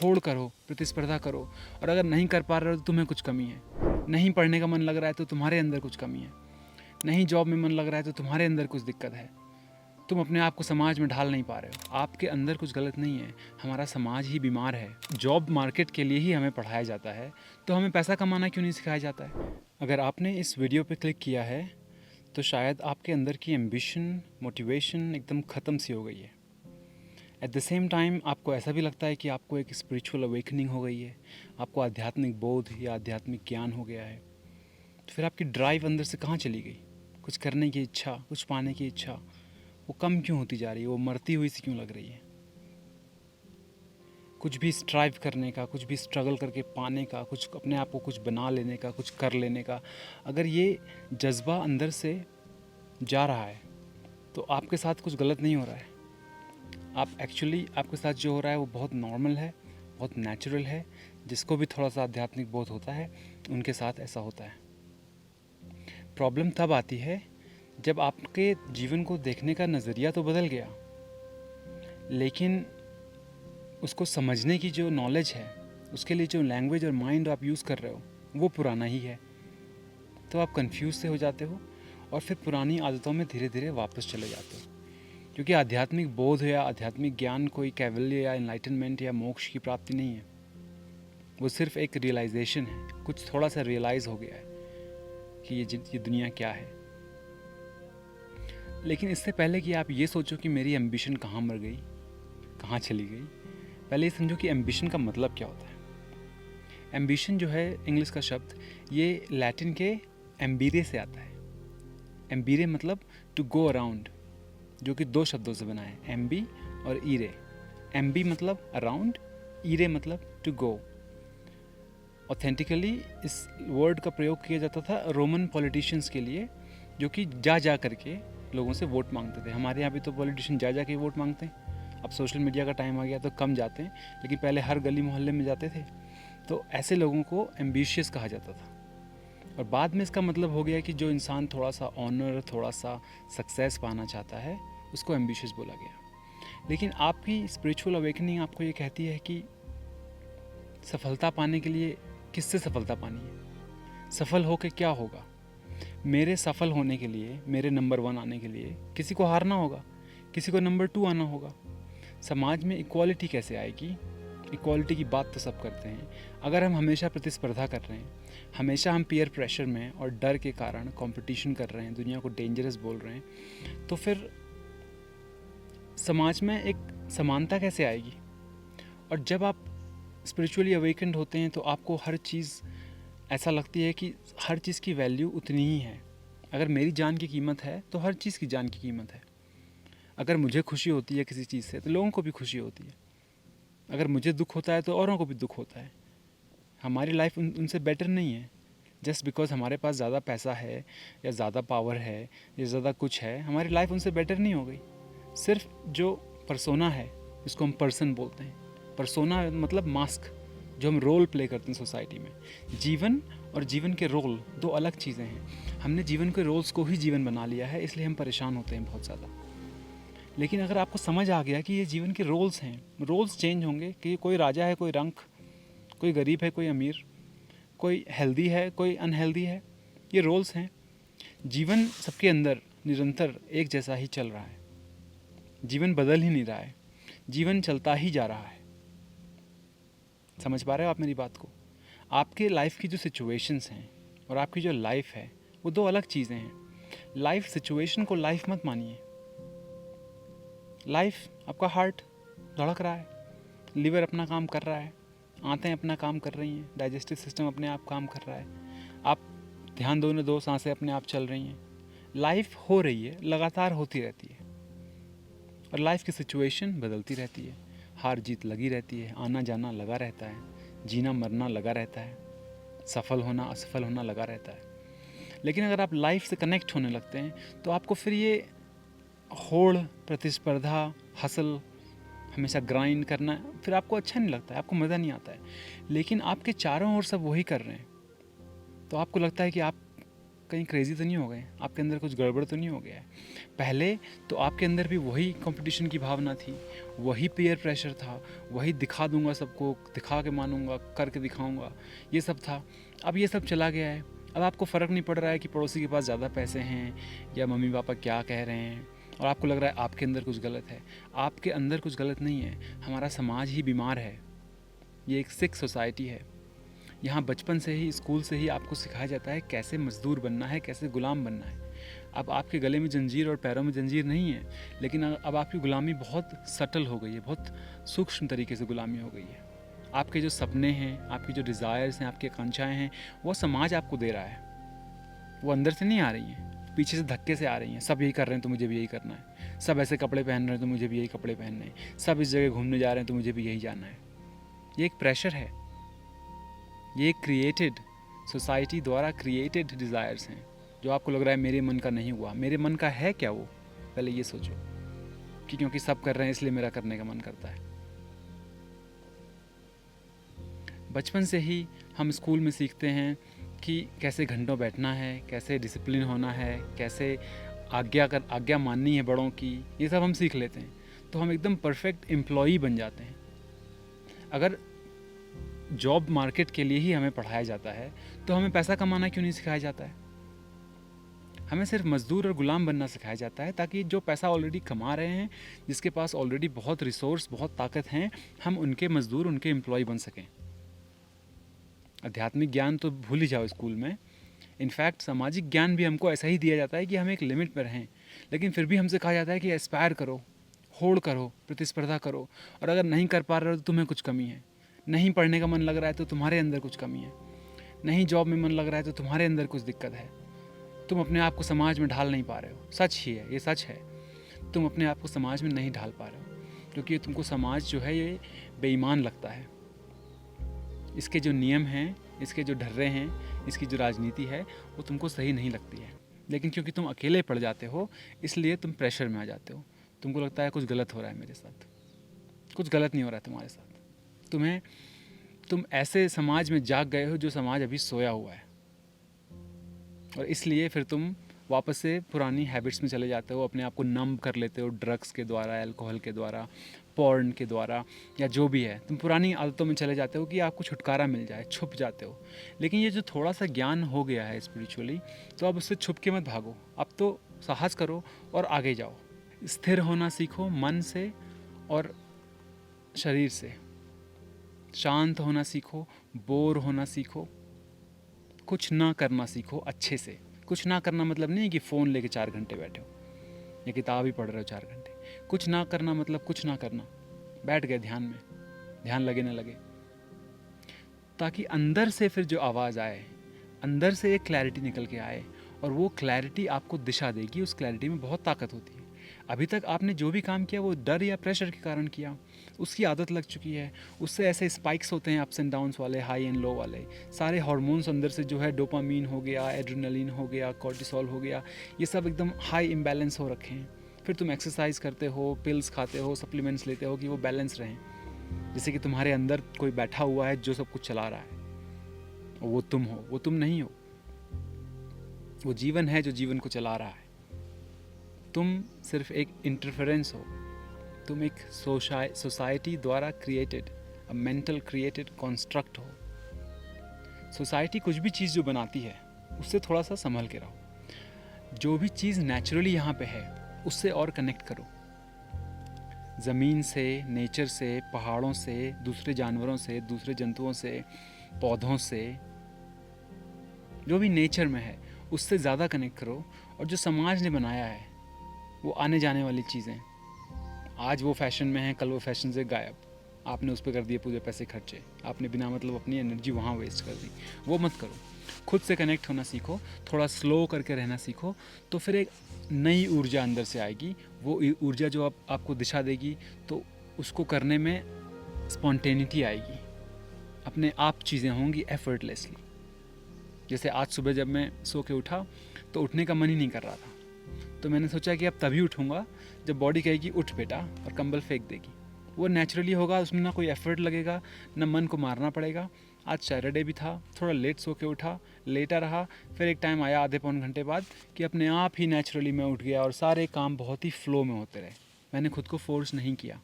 होड़ करो, प्रतिस्पर्धा करो, और अगर नहीं कर पा रहे हो तो तुम्हें कुछ कमी है। नहीं पढ़ने का मन लग रहा है तो तुम्हारे अंदर कुछ कमी है। नहीं जॉब में मन लग रहा है तो तुम्हारे अंदर कुछ दिक्कत है। तुम अपने आप को समाज में ढाल नहीं पा रहे हो। आपके अंदर कुछ गलत नहीं है, हमारा समाज ही बीमार है। जॉब मार्केट के लिए ही हमें पढ़ाया जाता है, तो हमें पैसा कमाना क्यों नहीं सिखाया जाता है? अगर आपने इस वीडियो पे क्लिक किया है तो शायद आपके अंदर की एम्बिशन, मोटिवेशन एकदम ख़त्म सी हो गई है। एट द सेम टाइम आपको ऐसा भी लगता है कि आपको एक स्पिरिचुअल अवेकनिंग हो गई है, आपको आध्यात्मिक बोध या आध्यात्मिक ज्ञान हो गया है। तो फिर आपकी ड्राइव अंदर से कहाँ चली गई? कुछ करने की इच्छा, कुछ पाने की इच्छा, वो कम क्यों होती जा रही है? वो मरती हुई सी क्यों लग रही है? कुछ भी स्ट्राइव करने का, कुछ भी स्ट्रगल करके पाने का, कुछ अपने आप को कुछ बना लेने का, कुछ कर लेने का, अगर ये जज्बा अंदर से जा रहा है तो आपके साथ कुछ गलत नहीं हो रहा है। आप एक्चुअली आपके साथ जो हो रहा है वो बहुत नॉर्मल है, बहुत नेचुरल है। जिसको भी थोड़ा सा आध्यात्मिक बोध होता है उनके साथ ऐसा होता है। प्रॉब्लम तब आती है जब आपके जीवन को देखने का नज़रिया तो बदल गया, लेकिन उसको समझने की जो नॉलेज है, उसके लिए जो लैंग्वेज और माइंड आप यूज़ कर रहे हो वो पुराना ही है। तो आप कंफ्यूज से हो जाते हो और फिर पुरानी आदतों में धीरे धीरे वापस चले जाते हो। क्योंकि आध्यात्मिक बोध या आध्यात्मिक ज्ञान कोई कैवल्य या इनलाइटनमेंट या मोक्ष की प्राप्ति नहीं है। वो सिर्फ एक रियलाइजेशन है। कुछ थोड़ा सा रियलाइज़ हो गया है कि ये दुनिया क्या है। लेकिन इससे पहले कि आप ये सोचो कि मेरी एम्बिशन कहाँ मर गई, कहाँ चली गई, पहले ये समझो कि एम्बिशन का मतलब क्या होता है। एम्बिशन जो है इंग्लिश का शब्द, ये लैटिन के एम्बीरे से आता है। एम्बीरे मतलब टू गो अराउंड, जो कि दो शब्दों से बना है, एम्बी और ईरे। एम्बी मतलब अराउंड, ईरे मतलब टू गो। ऑथेंटिकली इस वर्ड का प्रयोग किया जाता था रोमन पॉलिटिशियंस के लिए, जो कि जा जा करके लोगों से वोट मांगते थे। हमारे यहाँ भी तो पॉलिटिशियन जा जा के वोट मांगते हैं। अब सोशल मीडिया का टाइम आ गया तो कम जाते हैं, लेकिन पहले हर गली मोहल्ले में जाते थे। तो ऐसे लोगों को एम्बिशियस कहा जाता था। और बाद में इसका मतलब हो गया कि जो इंसान थोड़ा सा ऑनर, थोड़ा सा सक्सेस पाना चाहता है, उसको एम्बिशियस बोला गया। लेकिन आपकी स्पिरिचुअल अवेकनिंग आपको ये कहती है कि सफलता पाने के लिए किससे सफलता पानी है? सफल होकर क्या होगा? मेरे सफल होने के लिए, मेरे नंबर 1 आने के लिए किसी को हारना होगा, किसी को नंबर 2 आना होगा। समाज में इक्वालिटी कैसे आएगी? इक्वालिटी की बात तो सब करते हैं। अगर हम हमेशा प्रतिस्पर्धा कर रहे हैं, हमेशा हम पीयर प्रेशर में और डर के कारण कंपटीशन कर रहे हैं, दुनिया को डेंजरस बोल रहे हैं, तो फिर समाज में एक समानता कैसे आएगी? और जब आप स्पिरिचुअली अवेकेंड होते हैं तो आपको हर चीज़ ऐसा लगती है कि हर चीज़ की वैल्यू उतनी ही है। अगर मेरी जान की कीमत है तो हर चीज़ की जान की कीमत है। अगर मुझे खुशी होती है किसी चीज़ से तो लोगों को भी खुशी होती है। अगर मुझे दुख होता है तो औरों को भी दुख होता है। हमारी लाइफ उनसे बेटर नहीं है। जस्ट बिकॉज हमारे पास ज़्यादा पैसा है या ज़्यादा पावर है या ज़्यादा कुछ है, हमारी लाइफ उनसे बेटर नहीं हो गई। सिर्फ जो परसोना है, जिसको हम पर्सन बोलते हैं, परसोना मतलब मास्क, जो हम रोल प्ले करते हैं सोसाइटी में। जीवन और जीवन के रोल दो अलग चीज़ें हैं। हमने जीवन के रोल्स को ही जीवन बना लिया है, इसलिए हम परेशान होते हैं बहुत ज़्यादा। लेकिन अगर आपको समझ आ गया कि ये जीवन के रोल्स हैं, रोल्स चेंज होंगे, कि कोई राजा है, कोई रंक, कोई गरीब है, कोई अमीर, कोई हेल्दी है, कोई अनहेल्दी है, ये रोल्स हैं। जीवन सबके अंदर निरंतर एक जैसा ही चल रहा है। जीवन बदल ही नहीं रहा है, जीवन चलता ही जा रहा है। समझ पा रहे हो आप मेरी बात को? आपके लाइफ की जो सिचुएशंस हैं और आपकी जो लाइफ है वो दो अलग चीज़ें हैं। लाइफ सिचुएशन को लाइफ मत मानिए। लाइफ आपका हार्ट धड़क रहा है, लीवर अपना काम कर रहा है, आंतें अपना काम कर रही हैं, डाइजेस्टिव सिस्टम अपने आप काम कर रहा है, आप ध्यान दो न दो सांसें अपने आप चल रही हैं। लाइफ हो रही है, लगातार होती रहती है। और लाइफ की सिचुएशन बदलती रहती है, हार जीत लगी रहती है, आना जाना लगा रहता है, जीना मरना लगा रहता है, सफल होना असफल होना लगा रहता है। लेकिन अगर आप लाइफ से कनेक्ट होने लगते हैं तो आपको फिर ये होड़, प्रतिस्पर्धा, हसल, हमेशा ग्राइंड करना फिर आपको अच्छा नहीं लगता है, आपको मज़ा नहीं आता है। लेकिन आपके चारों ओर सब वही कर रहे हैं तो आपको लगता है कि आपका कहीं क्रेज़ी तो नहीं हो गए, आपके अंदर कुछ गड़बड़ तो नहीं हो गया है। पहले तो आपके अंदर भी वही कंपटीशन की भावना थी, वही पीयर प्रेशर था, वही दिखा दूंगा सबको, दिखा के मानूंगा, करके दिखाऊंगा, ये सब था। अब ये सब चला गया है। अब आपको फ़र्क नहीं पड़ रहा है कि पड़ोसी के पास ज़्यादा पैसे हैं या मम्मी पापा क्या कह रहे हैं, और आपको लग रहा है आपके अंदर कुछ गलत है। आपके अंदर कुछ गलत नहीं है, हमारा समाज ही बीमार है। ये एक सिक सोसाइटी है। यहाँ बचपन से ही, स्कूल से ही आपको सिखाया जाता है कैसे मज़दूर बनना है, कैसे ग़ुलाम बनना है। अब आपके गले में जंजीर और पैरों में जंजीर नहीं है, लेकिन अब आपकी ग़ुलामी बहुत सटल हो गई है, बहुत सूक्ष्म तरीके से ग़ुलामी हो गई है। आपके जो सपने हैं, आपकी जो डिज़ायर्स हैं, आपकी आकांक्षाएँ हैं, वो समाज आपको दे रहा है। वो अंदर से नहीं आ रही हैं, पीछे से धक्के से आ रही हैं। सब यही कर रहे हैं तो मुझे भी यही करना है, सब ऐसे कपड़े पहन रहे हैं तो मुझे भी यही कपड़े पहनने हैं, सब इस जगह घूमने जा रहे हैं तो मुझे भी यही जाना है। ये एक प्रेशर है, ये क्रिएटेड, सोसाइटी द्वारा क्रिएटेड डिज़ायर्स हैं जो आपको लग रहा है मेरे मन का नहीं हुआ। मेरे मन का है क्या वो? पहले ये सोचो कि क्योंकि सब कर रहे हैं इसलिए मेरा करने का मन करता है। बचपन से ही हम स्कूल में सीखते हैं कि कैसे घंटों बैठना है, कैसे डिसिप्लिन होना है, कैसे आज्ञा माननी है बड़ों की, ये सब हम सीख लेते हैं तो हम एकदम परफेक्ट एम्प्लॉई बन जाते हैं। अगर जॉब मार्केट के लिए ही हमें पढ़ाया जाता है तो हमें पैसा कमाना क्यों नहीं सिखाया जाता है? हमें सिर्फ मज़दूर और ग़ुलाम बनना सिखाया जाता है ताकि जो पैसा ऑलरेडी कमा रहे हैं, जिसके पास ऑलरेडी बहुत रिसोर्स, बहुत ताकत हैं, हम उनके मज़दूर, उनके एम्प्लॉय बन सकें। आध्यात्मिक ज्ञान तो भूल ही जाओ स्कूल में। इनफैक्ट सामाजिक ज्ञान भी हमको ऐसा ही दिया जाता है कि हम एक लिमिट पर रहें, लेकिन फिर भी हमसे कहा जाता है कि एस्पायर करो, होड़ करो, प्रतिस्पर्धा करो, और अगर नहीं कर पा रहे हो तो तुम्हें कुछ कमी है। नहीं पढ़ने का मन लग रहा है तो तुम्हारे अंदर कुछ कमी है। नहीं जॉब में मन लग रहा है तो तुम्हारे अंदर कुछ दिक्कत है। तुम अपने आप को समाज में ढाल नहीं पा रहे हो। सच ही है, ये सच है। तुम अपने आप को समाज में नहीं ढाल पा रहे हो क्योंकि तुमको समाज जो है ये बेईमान लगता है। इसके जो नियम हैं, इसके जो ढर्रे हैं, इसकी जो राजनीति है वो तुमको सही नहीं लगती है। लेकिन क्योंकि तुम अकेले पड़ जाते हो इसलिए तुम प्रेशर में आ जाते हो। तुमको लगता है कुछ गलत हो रहा है मेरे साथ। कुछ गलत नहीं हो रहा है तुम्हारे साथ। तुम ऐसे समाज में जाग गए हो जो समाज अभी सोया हुआ है, और इसलिए फिर तुम वापस से पुरानी हैबिट्स में चले जाते हो। अपने आप को नम कर लेते हो ड्रग्स के द्वारा, अल्कोहल के द्वारा, पॉर्न के द्वारा, या जो भी है। तुम पुरानी आदतों में चले जाते हो कि आपको छुटकारा मिल जाए, छुप जाते हो। लेकिन ये जो थोड़ा सा ज्ञान हो गया है स्पिरिचुअली, तो अब उससे छुप के मत भागो। अब तो साहस करो और आगे जाओ। स्थिर होना सीखो, मन से और शरीर से। शांत होना सीखो, बोर होना सीखो, कुछ ना करना सीखो अच्छे से। कुछ ना करना मतलब नहीं है कि फ़ोन लेके 4 घंटे बैठे हो या किताब ही पढ़ रहे हो 4 घंटे। कुछ ना करना मतलब कुछ ना करना, बैठ गए ध्यान में, ध्यान लगे ना लगे, ताकि अंदर से फिर जो आवाज़ आए, अंदर से एक क्लैरिटी निकल के आए, और वो क्लैरिटी आपको दिशा देगी। उस क्लैरिटी में बहुत ताकत होती है। अभी तक आपने जो भी काम किया वो डर या प्रेशर के कारण किया, उसकी आदत लग चुकी है। उससे ऐसे स्पाइक्स होते हैं, अप्स एंड डाउन्स वाले, हाई एंड लो वाले। सारे हार्मोन्स अंदर से जो है, डोपामीन हो गया, एड्रेनलिन हो गया, कॉर्टिसोल हो गया, ये सब एकदम हाई इम्बैलेंस हो रखे हैं। फिर तुम एक्सरसाइज करते हो, पिल्स खाते हो, सप्लीमेंट्स लेते हो कि वो बैलेंस रहें। जैसे कि तुम्हारे अंदर कोई बैठा हुआ है जो सब कुछ चला रहा है, और वो तुम हो, वो तुम नहीं हो। वो जीवन है जो जीवन को चला रहा है। तुम सिर्फ एक इंटरफेरेंस हो। तुम एक सोसाइटी द्वारा क्रिएटेड, अ मेंटल क्रिएटेड कॉन्स्ट्रक्ट हो। सोसाइटी कुछ भी चीज़ जो बनाती है उससे थोड़ा सा संभल के रहो। जो भी चीज़ नेचुरली यहाँ पे है उससे और कनेक्ट करो। ज़मीन से, नेचर से, पहाड़ों से, दूसरे जानवरों से, दूसरे जंतुओं से, पौधों से, जो भी नेचर में है उससे ज़्यादा कनेक्ट करो। और जो समाज ने बनाया है वो आने जाने वाली चीज़ें, आज वो फैशन में है, कल वो फैशन से गायब। आपने उस पर कर दिए पूरे पैसे खर्चे, आपने बिना मतलब अपनी एनर्जी वहाँ वेस्ट कर दी। वो मत करो। खुद से कनेक्ट होना सीखो, थोड़ा स्लो करके रहना सीखो, तो फिर एक नई ऊर्जा अंदर से आएगी। वो ऊर्जा जो आपको दिशा देगी, तो उसको करने में स्पॉन्टेनिटी आएगी। अपने आप चीज़ें होंगी एफर्टलेसली। जैसे आज सुबह जब मैं सो के उठा तो उठने का मन ही नहीं कर रहा था, तो मैंने सोचा कि अब तभी उठूँगा जब बॉडी कहेगी उठ बेटा, और कंबल फेंक देगी। वो नेचुरली होगा, उसमें ना कोई एफर्ट लगेगा, ना मन को मारना पड़ेगा, आज सैटरडे भी था, थोड़ा लेट सो के उठा, लेटा रहा, फिर एक टाइम आया आधे पौन घंटे बाद कि अपने आप ही नेचुरली मैं उठ गया और सारे काम बहुत ही फ्लो में होते रहे। मैंने खुद को फोर्स नहीं किया।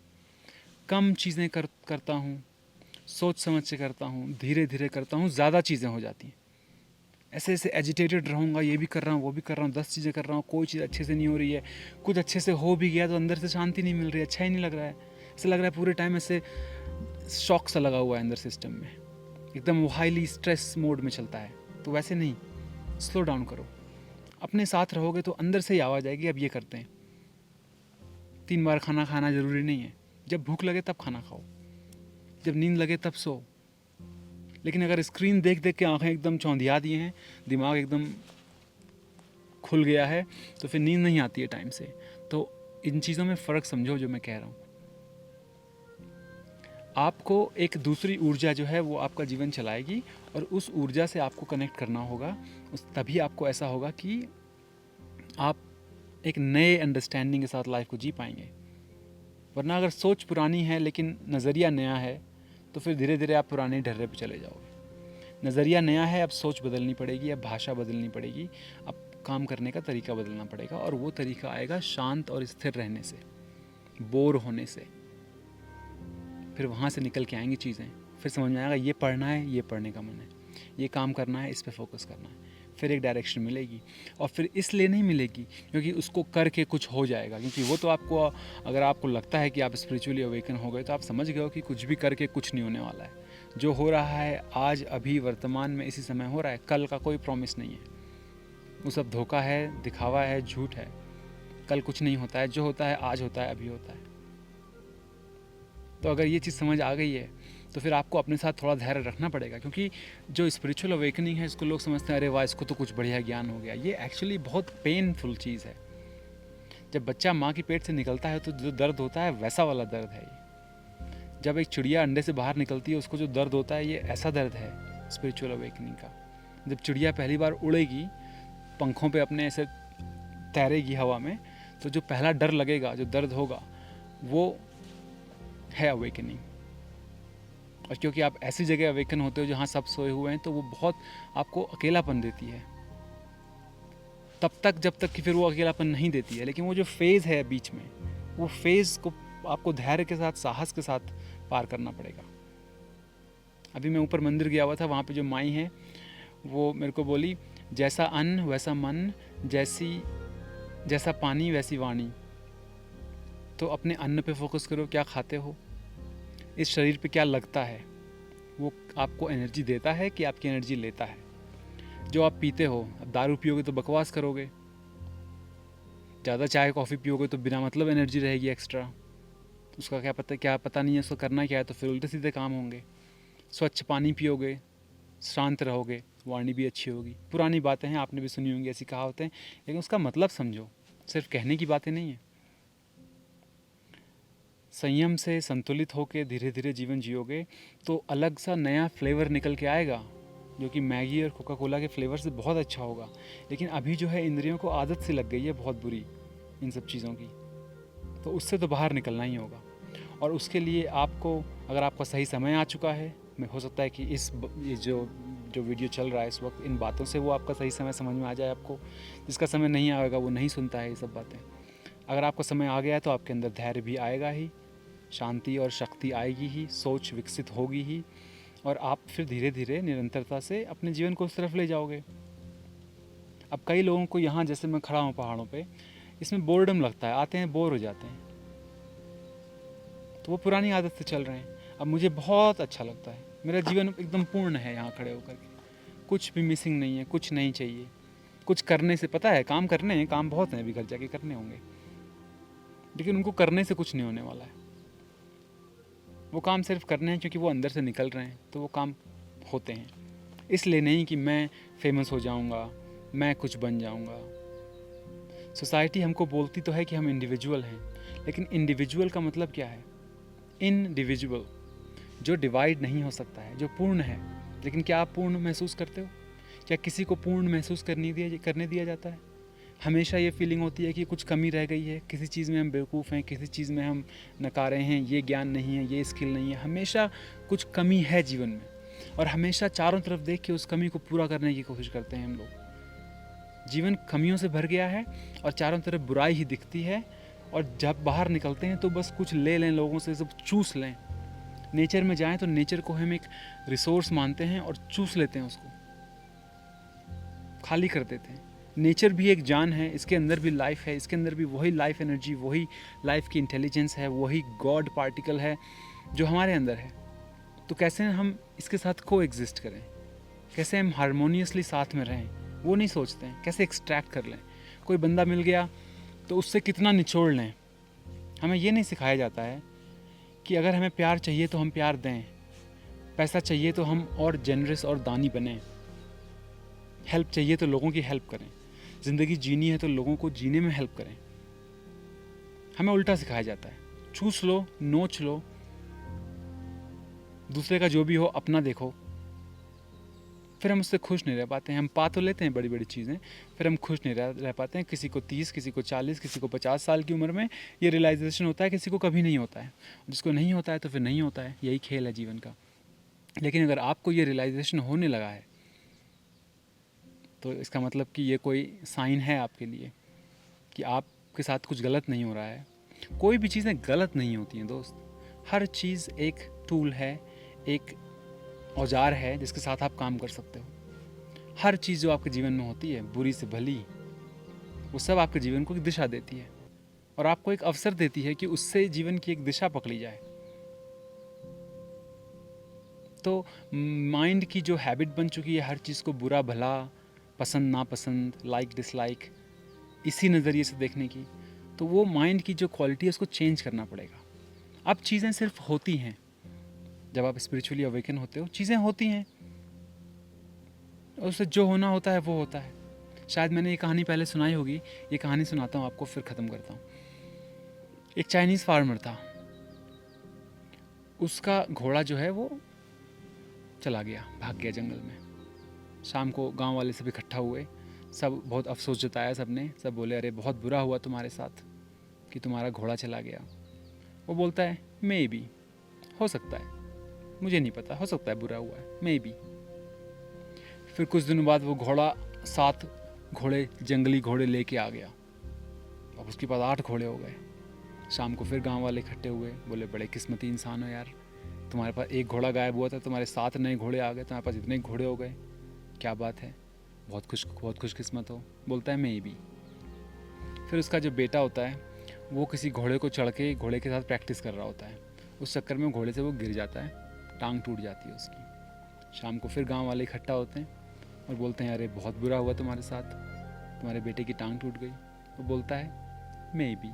कम चीज़ें करता हूँ, सोच समझ से करता हूँ, धीरे धीरे करता हूँ, ज़्यादा चीज़ें हो जाती हैं। ऐसे ऐसे एजिटेटेड रहूँगा, ये भी कर रहा हूँ, वो भी कर रहा हूँ, 10 चीज़ें कर रहा हूँ, कोई चीज़ अच्छे से नहीं हो रही है, कुछ अच्छे से हो भी गया तो अंदर से शांति नहीं मिल रही है, अच्छा ही नहीं लग रहा है। ऐसा लग रहा है पूरे टाइम ऐसे शॉक सा लगा हुआ है अंदर सिस्टम में, एकदम हाईली स्ट्रेस मोड में चलता है। तो वैसे नहीं, स्लो डाउन करो, अपने साथ रहोगे तो अंदर से ही आवाज़ आएगी अब ये करते हैं। 3 बार खाना खाना ज़रूरी नहीं है, जब भूख लगे तब खाना खाओ, जब नींद लगे तब सो। लेकिन अगर स्क्रीन देख देख के आंखें एकदम चौंधिया दिए हैं, दिमाग एकदम खुल गया है, तो फिर नींद नहीं आती है टाइम से। तो इन चीज़ों में फ़र्क समझो जो मैं कह रहा हूँ। आपको एक दूसरी ऊर्जा जो है वो आपका जीवन चलाएगी और उस ऊर्जा से आपको कनेक्ट करना होगा। तभी आपको ऐसा होगा कि आप एक नए अंडरस्टैंडिंग के साथ लाइफ को जी पाएंगे। वरना अगर सोच पुरानी है लेकिन नज़रिया नया है तो फिर धीरे धीरे आप पुराने ढर्रे पे चले जाओगे। नज़रिया नया है, अब सोच बदलनी पड़ेगी, अब भाषा बदलनी पड़ेगी, अब काम करने का तरीका बदलना पड़ेगा। और वो तरीका आएगा शांत और स्थिर रहने से, बोर होने से। फिर वहाँ से निकल के आएंगी चीज़ें, फिर समझ में आएगा ये पढ़ना है, ये पढ़ने का मन है, ये काम करना है, इस पे फोकस करना है। फिर एक डायरेक्शन मिलेगी। और फिर इसलिए नहीं मिलेगी क्योंकि उसको करके कुछ हो जाएगा, क्योंकि वो तो आपको, अगर आपको लगता है कि आप स्पिरिचुअली अवेकन हो गए तो आप समझ गए हो कि कुछ भी करके कुछ नहीं होने वाला है। जो हो रहा है आज, अभी, वर्तमान में, इसी समय हो रहा है। कल का कोई प्रॉमिस नहीं है, वो सब धोखा है, दिखावा है, झूठ है। कल कुछ नहीं होता है, जो होता है आज होता है, अभी होता है। तो अगर ये चीज़ समझ आ गई है तो फिर आपको अपने साथ थोड़ा धैर्य रखना पड़ेगा, क्योंकि जो स्पिरिचुअल अवेकनिंग है इसको लोग समझते हैं अरे वाह इसको तो कुछ बढ़िया ज्ञान हो गया। ये एक्चुअली बहुत पेनफुल चीज़ है। जब बच्चा माँ की पेट से निकलता है तो जो दर्द होता है वैसा वाला दर्द है ये। जब एक चिड़िया अंडे से बाहर निकलती है उसको जो दर्द होता है, ये ऐसा दर्द है स्पिरिचुअल अवेकनिंग का। जब चिड़िया पहली बार उड़ेगी, पंखों पे अपने ऐसे तैरेगी हवा में, तो जो पहला डर लगेगा, जो दर्द होगा, वो है अवेकनिंग। और क्योंकि आप ऐसी जगह अवेकन होते हो जहाँ सब सोए हुए हैं, तो वो बहुत आपको अकेलापन देती है तब तक, जब तक कि फिर वो अकेलापन नहीं देती है। लेकिन वो जो फेज़ है बीच में, वो फेज़ को आपको धैर्य के साथ, साहस के साथ पार करना पड़ेगा। अभी मैं ऊपर मंदिर गया हुआ था, वहाँ पे जो माई है वो मेरे को बोली, जैसा अन्न वैसा मन, जैसा पानी वैसी वाणी। तो अपने अन्न पे फोकस करो, क्या खाते हो, इस शरीर पे क्या लगता है, वो आपको एनर्जी देता है कि आपकी एनर्जी लेता है। जो आप पीते हो, अब दारू पियोगे तो बकवास करोगे, ज़्यादा चाय कॉफ़ी पियोगे तो बिना मतलब एनर्जी रहेगी एक्स्ट्रा, उसका क्या पता नहीं है उसको करना क्या है, तो फिर उल्टे सीधे काम होंगे। स्वच्छ पानी पियोगे, शांत रहोगे, वाणी भी अच्छी होगी। पुरानी बातें हैं, आपने भी सुनी होंगी ऐसी कहावतें, लेकिन उसका मतलब समझो, सिर्फ कहने की बातें नहीं है। संयम से संतुलित होकर धीरे धीरे जीवन जियोगे तो अलग सा नया फ्लेवर निकल के आएगा, जो कि मैगी और कोका कोला के फ्लेवर से बहुत अच्छा होगा। लेकिन अभी जो है इंद्रियों को आदत से लग गई है बहुत बुरी इन सब चीज़ों की, तो उससे तो बाहर निकलना ही होगा। और उसके लिए आपको, अगर आपका सही समय आ चुका है, हो सकता है कि ये जो वीडियो चल रहा है इस वक्त, इन बातों से वो आपका सही समय समझ में आ जाए आपको। जिसका समय नहीं आएगा वो नहीं सुनता है ये सब बातें। अगर आपका समय आ गया है तो आपके अंदर धैर्य भी आएगा ही, शांति और शक्ति आएगी ही, सोच विकसित होगी ही, और आप फिर धीरे धीरे निरंतरता से अपने जीवन को उस तरफ ले जाओगे। अब कई लोगों को यहाँ, जैसे मैं खड़ा हूँ पहाड़ों पे, इसमें बोर्डम लगता है, आते हैं बोर हो जाते हैं, तो वो पुरानी आदत से चल रहे हैं। अब मुझे बहुत अच्छा लगता है, मेरा जीवन एकदम पूर्ण है यहाँ खड़े होकर के, कुछ भी मिसिंग नहीं है, कुछ नहीं चाहिए। कुछ करने से, पता है काम करने हैं, काम बहुत हैं, अभी घर जाके करने होंगे, लेकिन उनको करने से कुछ नहीं होने वाला है। वो काम सिर्फ करने हैं क्योंकि वो अंदर से निकल रहे हैं, तो वो काम होते हैं। इसलिए नहीं कि मैं फेमस हो जाऊंगा, मैं कुछ बन जाऊंगा। सोसाइटी हमको बोलती तो है कि हम इंडिविजुअल हैं, लेकिन इंडिविजुअल का मतलब क्या है? इनडिविजुअल, जो डिवाइड नहीं हो सकता है, जो पूर्ण है। लेकिन क्या आप पूर्ण महसूस करते हो? क्या किसी को पूर्ण महसूस करने दिया जाता है? हमेशा ये फीलिंग होती है कि कुछ कमी रह गई है, किसी चीज़ में हम बेवकूफ़ हैं, किसी चीज़ में हम नकारे हैं, ये ज्ञान नहीं है, ये स्किल नहीं है, हमेशा कुछ कमी है जीवन में। और हमेशा चारों तरफ देख के उस कमी को पूरा करने की कोशिश करते हैं हम लोग। जीवन कमियों से भर गया है और चारों तरफ बुराई ही दिखती है, और जब बाहर निकलते हैं तो बस कुछ ले लें लोगों से, सब चूस लें। नेचर में जाएं तो नेचर को हम एक रिसोर्स मानते हैं और चूस लेते हैं, उसको खाली कर देते हैं। नेचर भी एक जान है, इसके अंदर भी लाइफ है, इसके अंदर भी वही लाइफ एनर्जी, वही लाइफ की इंटेलिजेंस है, वही गॉड पार्टिकल है जो हमारे अंदर है। तो कैसे हम इसके साथ को एग्जिस्ट करें, कैसे हम हारमोनियसली साथ में रहें, वो नहीं सोचते हैं। कैसे एक्सट्रैक्ट कर लें, कोई बंदा मिल गया तो उससे कितना निचोड़ लें। हमें ये नहीं सिखाया जाता है कि अगर हमें प्यार चाहिए तो हम प्यार दें, पैसा चाहिए तो हम और जेनरस और दानी बने, हेल्प चाहिए तो लोगों की हेल्प करें, ज़िंदगी जीनी है तो लोगों को जीने में हेल्प करें। हमें उल्टा सिखाया जाता है, चूस लो, नोच लो, दूसरे का जो भी हो अपना देखो। फिर हम उससे खुश नहीं रह पाते हैं। हम पा तो लेते हैं बड़ी बड़ी चीज़ें, फिर हम खुश नहीं रह पाते हैं। किसी को 30, किसी को 40, किसी को 50 साल की उम्र में ये रियलाइजेशन होता है, किसी को कभी नहीं होता है। जिसको नहीं होता है तो फिर नहीं होता है, यही खेल है जीवन का। लेकिन अगर आपको ये रियलाइजेशन होने लगा है तो इसका मतलब कि ये कोई साइन है आपके लिए कि आपके साथ कुछ गलत नहीं हो रहा है। कोई भी चीज़ें गलत नहीं होती हैं दोस्त। हर चीज़ एक टूल है, एक औजार है जिसके साथ आप काम कर सकते हो। हर चीज़ जो आपके जीवन में होती है, बुरी से भली, वो सब आपके जीवन को एक दिशा देती है और आपको एक अवसर देती है कि उससे जीवन की एक दिशा पकड़ी जाए। तो माइंड की जो हैबिट बन चुकी है हर चीज़ को बुरा भला, पसंद नापसंद, लाइक डिसलाइक, इसी नज़रिए से देखने की, तो वो माइंड की जो क्वालिटी है उसको चेंज करना पड़ेगा। अब चीज़ें सिर्फ होती हैं। जब आप स्पिरिचुअली अवेकन होते हो, चीज़ें होती हैं, उससे जो होना होता है वो होता है। शायद मैंने ये कहानी पहले सुनाई होगी, ये कहानी सुनाता हूँ आपको, फिर ख़त्म करता हूँ। एक चाइनीज़ फार्मर था, उसका घोड़ा जो है वो चला गया, भाग गया जंगल में। शाम को गांव वाले सब इकट्ठा हुए, सब बहुत अफसोस जताया सबने। सब बोले अरे बहुत बुरा हुआ तुम्हारे साथ कि तुम्हारा घोड़ा चला गया। वो बोलता है मे बी, हो सकता है, मुझे नहीं पता, हो सकता है बुरा हुआ है, मे बी। फिर कुछ दिनों बाद वो घोड़ा 7 घोड़े, जंगली घोड़े लेके आ गया। अब उसके पास 8 घोड़े हो गए। शाम को फिर गांव वाले इकट्ठे हुए, बोले बड़े किस्मती इंसान हो यार, तुम्हारे पास 1 घोड़ा गायब हुआ था, तुम्हारे 7 नए घोड़े आ गए, तुम्हारे पास इतने घोड़े हो गए, क्या बात है, बहुत खुशकिस्मत हो। बोलता है मे बी। फिर उसका जो बेटा होता है वो किसी घोड़े को चढ़ के घोड़े के साथ प्रैक्टिस कर रहा होता है। उस चक्कर में घोड़े से वो गिर जाता है, टांग टूट जाती है उसकी। शाम को फिर गांव वाले इकट्ठा होते हैं और बोलते हैं अरे बहुत बुरा हुआ तुम्हारे साथ, तुम्हारे बेटे की टांग टूट गई। वो बोलता है मे बी।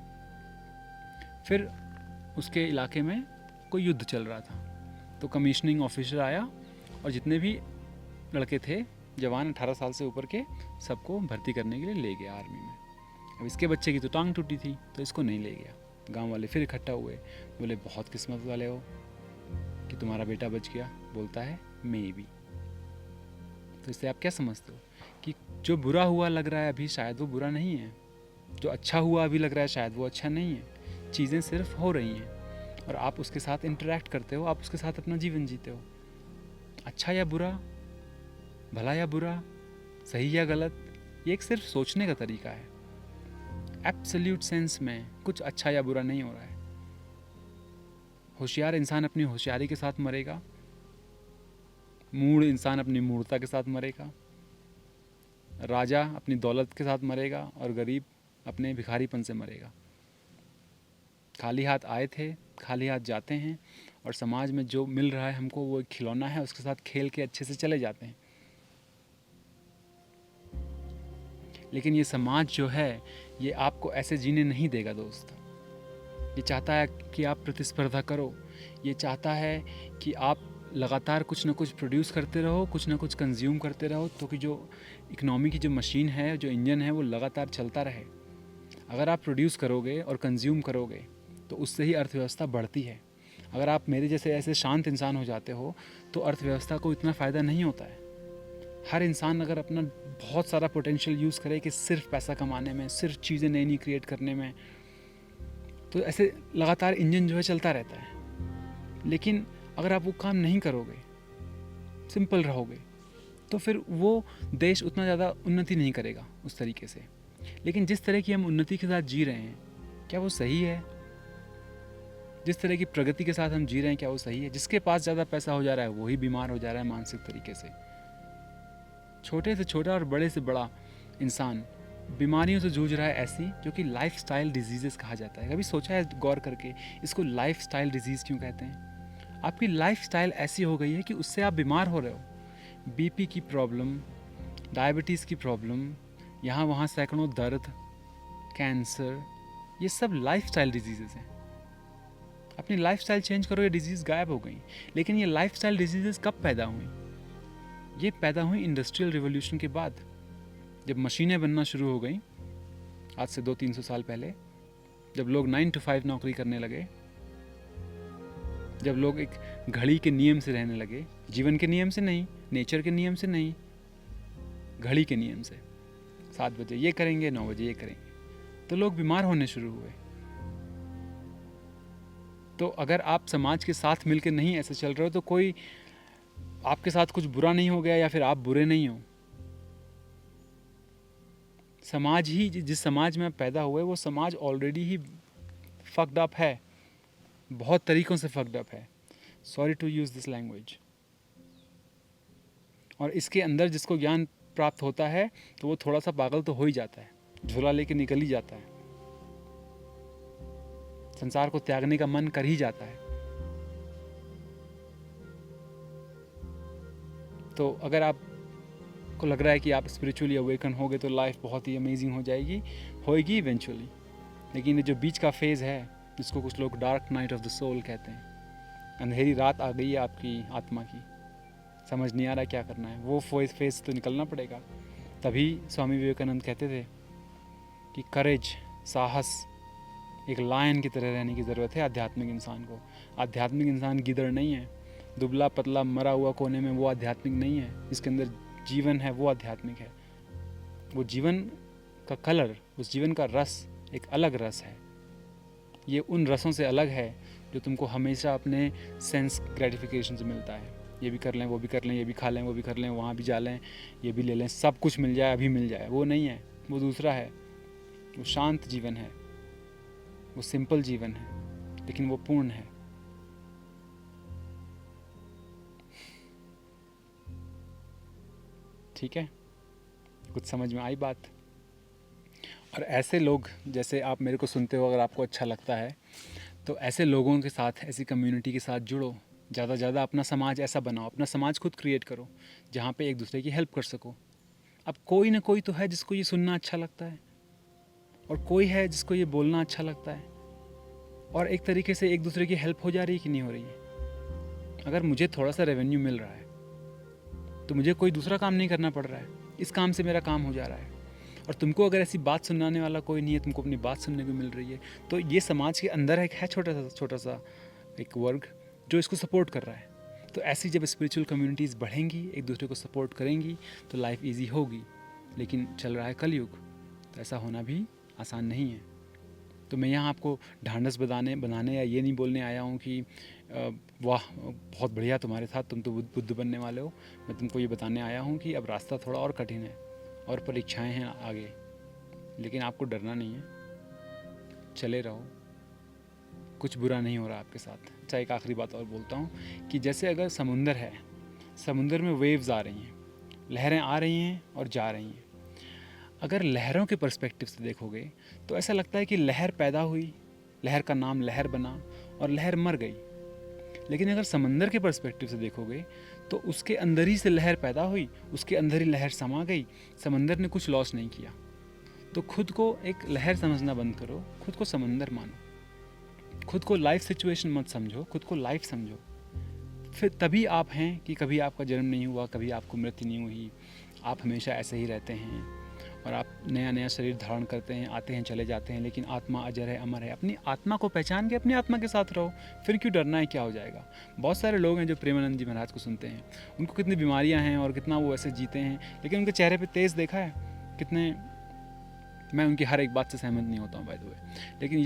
फिर उसके इलाके में कोई युद्ध चल रहा था, तो कमिश्निंग ऑफिसर आया और जितने भी लड़के थे जवान 18 साल से ऊपर के, सबको भर्ती करने के लिए ले गया आर्मी में। अब इसके बच्चे की तो टांग टूटी थी तो इसको नहीं ले गया। गांव वाले फिर इकट्ठा हुए, बोले बहुत किस्मत वाले हो कि तुम्हारा बेटा बच गया। बोलता है मे बी। तो इससे आप क्या समझते हो कि जो बुरा हुआ लग रहा है अभी शायद वो बुरा नहीं है, जो अच्छा हुआ अभी लग रहा है शायद वो अच्छा नहीं है। चीज़ें सिर्फ हो रही हैं और आप उसके साथ इंटरेक्ट करते हो, आप उसके साथ अपना जीवन जीते हो। अच्छा या बुरा, भला या बुरा, सही या गलत, ये एक सिर्फ सोचने का तरीका है। एब्सोल्यूट सेंस में कुछ अच्छा या बुरा नहीं हो रहा है। होशियार इंसान अपनी होशियारी के साथ मरेगा, मूढ़ इंसान अपनी मूढ़ता के साथ मरेगा, राजा अपनी दौलत के साथ मरेगा और गरीब अपने भिखारीपन से मरेगा। खाली हाथ आए थे, खाली हाथ जाते हैं, और समाज में जो मिल रहा है हमको वो एक खिलौना है, उसके साथ खेल के अच्छे से चले जाते हैं। लेकिन ये समाज जो है ये आपको ऐसे जीने नहीं देगा दोस्त। ये चाहता है कि आप प्रतिस्पर्धा करो, ये चाहता है कि आप लगातार कुछ ना कुछ प्रोड्यूस करते रहो, कुछ ना कुछ कंज्यूम करते रहो, तो कि जो इकनॉमी की जो मशीन है, जो इंजन है, वो लगातार चलता रहे। अगर आप प्रोड्यूस करोगे और कंज्यूम करोगे तो उससे ही अर्थव्यवस्था बढ़ती है। अगर आप मेरे जैसे ऐसे शांत इंसान हो जाते हो तो अर्थव्यवस्था को इतना फ़ायदा नहीं होता है। हर इंसान अगर अपना बहुत सारा पोटेंशियल यूज़ करे कि सिर्फ पैसा कमाने में, सिर्फ चीज़ें नई नई क्रिएट करने में, तो ऐसे लगातार इंजन जो है चलता रहता है। लेकिन अगर आप वो काम नहीं करोगे सिंपल रहोगे, तो फिर वो देश उतना ज़्यादा उन्नति नहीं करेगा उस तरीके से। लेकिन जिस तरह की हम उन्नति के साथ जी रहे हैं, क्या वो सही है? जिस तरह की प्रगति के साथ हम जी रहे हैं, क्या वो सही है? जिसके पास ज़्यादा पैसा हो जा रहा है वही बीमार हो जा रहा है मानसिक तरीके से। छोटे से छोटा और बड़े से बड़ा इंसान बीमारियों से जूझ रहा है, ऐसी जो कि लाइफस्टाइल डिजीज़ेस कहा जाता है। कभी सोचा है गौर करके इसको लाइफस्टाइल डिजीज़ क्यों कहते हैं? आपकी लाइफस्टाइल ऐसी हो गई है कि उससे आप बीमार हो रहे हो। बीपी की प्रॉब्लम, डायबिटीज़ की प्रॉब्लम, यहाँ वहाँ सैकड़ों दर्द, कैंसर, ये सब लाइफस्टाइल डिजीज़ेस हैं। अपनी लाइफस्टाइल चेंज करो, ये डिजीज़ गायब हो गई। लेकिन ये लाइफस्टाइल डिजीज़ेस कब पैदा हुई? ये पैदा हुई इंडस्ट्रियल रिवॉल्यूशन के बाद, जब मशीनें बनना शुरू हो गई, आज से 200-300 साल पहले। जब लोग 9 to 5 नौकरी करने लगे, जब लोग एक घड़ी के नियम से रहने लगे, जीवन के नियम से नहीं, नेचर के नियम से नहीं, घड़ी के नियम से, 7 बजे ये करेंगे, 9 बजे ये करेंगे, तो लोग बीमार होने शुरू हुए। तो अगर आप समाज के साथ मिलकर नहीं ऐसे चल रहे हो, तो कोई आपके साथ कुछ बुरा नहीं हो गया, या फिर आप बुरे नहीं हो। समाज ही, जिस समाज में आप पैदा हुए, वो समाज ऑलरेडी ही फक्ड अप है, बहुत तरीक़ों से फक्ड अप है। Sorry to use this language. और इसके अंदर जिसको ज्ञान प्राप्त होता है, तो वो थोड़ा सा पागल तो हो ही जाता है, झोला लेके निकल ही जाता है, संसार को त्यागने का मन कर ही जाता है। तो अगर आपको लग रहा है कि आप स्पिरिचुअली अवेकन होगे तो लाइफ बहुत ही अमेजिंग हो जाएगी, होएगी इवेंचुअली। लेकिन ये जो बीच का फेज़ है, जिसको कुछ लोग dark night of the soul कहते हैं, अंधेरी रात आ गई है आपकी आत्मा की, समझ नहीं आ रहा क्या करना है, वो फेज़ तो निकलना पड़ेगा। तभी स्वामी विवेकानंद कहते थे कि करेज, साहस, एक लायन की तरह रहने की ज़रूरत है आध्यात्मिक इंसान को। आध्यात्मिक इंसान गिदड़ नहीं है, दुबला पतला मरा हुआ कोने में, वो आध्यात्मिक नहीं है। इसके अंदर जीवन है, वो आध्यात्मिक है। वो जीवन का कलर, उस जीवन का रस एक अलग रस है। ये उन रसों से अलग है जो तुमको हमेशा अपने सेंस ग्रेटिफिकेशन से मिलता है। ये भी कर लें, वो भी कर लें, ये भी खा लें, वो भी कर लें, वहाँ भी जा लें, ये भी ले लें, सब कुछ मिल जाए, अभी मिल जाए। वो नहीं है, वो दूसरा है। वो शांत जीवन है, वो सिंपल जीवन है, लेकिन वो पूर्ण है। ठीक है, कुछ समझ में आई बात? और ऐसे लोग, जैसे आप मेरे को सुनते हो, अगर आपको अच्छा लगता है तो ऐसे लोगों के साथ, ऐसी कम्युनिटी के साथ जुड़ो। ज़्यादा से ज़्यादा अपना समाज ऐसा बनाओ, अपना समाज खुद क्रिएट करो जहाँ पे एक दूसरे की हेल्प कर सको। अब कोई ना कोई तो है जिसको ये सुनना अच्छा लगता है, और कोई है जिसको ये बोलना अच्छा लगता है, और एक तरीके से एक दूसरे की हेल्प हो जा रही है कि नहीं हो रही है। अगर मुझे थोड़ा सा रेवेन्यू मिल रहा है तो मुझे कोई दूसरा काम नहीं करना पड़ रहा है, इस काम से मेरा काम हो जा रहा है। और तुमको अगर ऐसी बात सुनाने वाला कोई नहीं है, तुमको अपनी बात सुनने को मिल रही है, तो ये समाज के अंदर एक है छोटा सा एक वर्ग जो इसको सपोर्ट कर रहा है। तो ऐसी जब स्पिरिचुअल कम्युनिटीज़ बढ़ेंगी, एक दूसरे को सपोर्ट करेंगी, तो लाइफ ईजी होगी। लेकिन चल रहा है कलयुग, तो ऐसा होना भी आसान नहीं है। तो मैं यहाँ आपको ढांढस बनाने या ये नहीं बोलने आया हूँ कि वाह बहुत बढ़िया तुम्हारे साथ, तुम तो बुद्ध बनने वाले हो। मैं तुमको ये बताने आया हूँ कि अब रास्ता थोड़ा और कठिन है और परीक्षाएं हैं आगे, लेकिन आपको डरना नहीं है, चले रहो, कुछ बुरा नहीं हो रहा आपके साथ। अच्छा, एक आखिरी बात और बोलता हूँ कि जैसे अगर समुंदर है, समुंदर में वेव्स आ रही हैं, लहरें आ रही हैं और जा रही हैं। अगर लहरों के पर्सपेक्टिव से देखोगे तो ऐसा लगता है कि लहर पैदा हुई, लहर का नाम लहर बना और लहर मर गई। लेकिन अगर समंदर के पर्सपेक्टिव से देखोगे तो उसके अंदर ही से लहर पैदा हुई, उसके अंदर ही लहर समा गई, समंदर ने कुछ लॉस नहीं किया। तो खुद को एक लहर समझना बंद करो, खुद को समंदर मानो, खुद को लाइफ सिचुएशन मत समझो, खुद को लाइफ समझो। फिर तभी आप हैं कि कभी आपका जन्म नहीं हुआ, कभी आपको मृत्यु नहीं हुई, आप हमेशा ऐसे ही रहते हैं और आप नया नया शरीर धारण करते हैं, आते हैं चले जाते हैं, लेकिन आत्मा अजर है, अमर है। अपनी आत्मा को पहचान के अपनी आत्मा के साथ रहो, फिर क्यों डरना है, क्या हो जाएगा। बहुत सारे लोग हैं जो प्रेमानंद जी महाराज को सुनते हैं, उनको कितनी बीमारियां हैं और कितना वो ऐसे जीते हैं, लेकिन उनके चेहरे पे तेज़ देखा है कितने। मैं उनकी हर एक बात से सहमत नहीं होता हूँ बाय द वे, लेकिन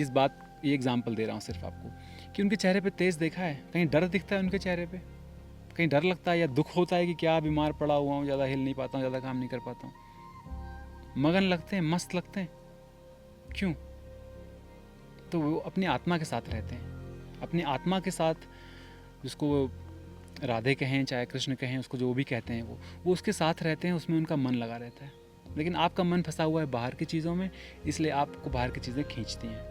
ये एग्जाम्पल दे रहा हूँ सिर्फ आपको कि उनके चेहरे पर तेज़ देखा है, कहीं डर दिखता है उनके चेहरे पर, कहीं डर लगता है या दुख होता है कि क्या बीमार पड़ा हुआ हूँ, ज़्यादा हिल नहीं पाता हूँ, ज़्यादा काम नहीं कर पाता हूँ। मगन लगते हैं, मस्त लगते हैं। क्यों? तो वो अपनी आत्मा के साथ रहते हैं, अपनी आत्मा के साथ, जिसको राधे कहें चाहे कृष्ण कहें, उसको जो भी कहते हैं वो उसके साथ रहते हैं, उसमें उनका मन लगा रहता है। लेकिन आपका मन फंसा हुआ है बाहर की चीज़ों में, इसलिए आपको बाहर की चीज़ें खींचती हैं।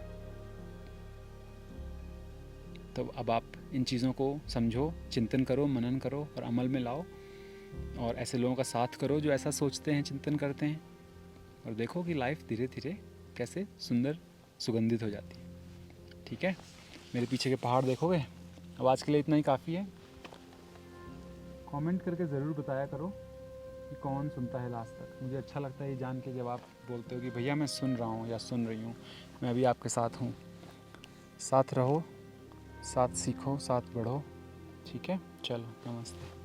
तो अब आप इन चीज़ों को समझो, चिंतन करो, मनन करो और अमल में लाओ, और ऐसे लोगों का साथ करो जो ऐसा सोचते हैं, चिंतन करते हैं, और देखो कि लाइफ धीरे धीरे कैसे सुंदर सुगंधित हो जाती है। ठीक है, मेरे पीछे के पहाड़ देखोगे। अब आज के लिए इतना ही काफ़ी है। कमेंट करके ज़रूर बताया करो कि कौन सुनता है लास्ट तक। मुझे अच्छा लगता है ये जान के, जब आप बोलते हो कि भैया मैं सुन रहा हूँ या सुन रही हूँ, मैं अभी आपके साथ हूँ। साथ रहो, साथ सीखो, साथ बढ़ो। ठीक है, चलो नमस्ते।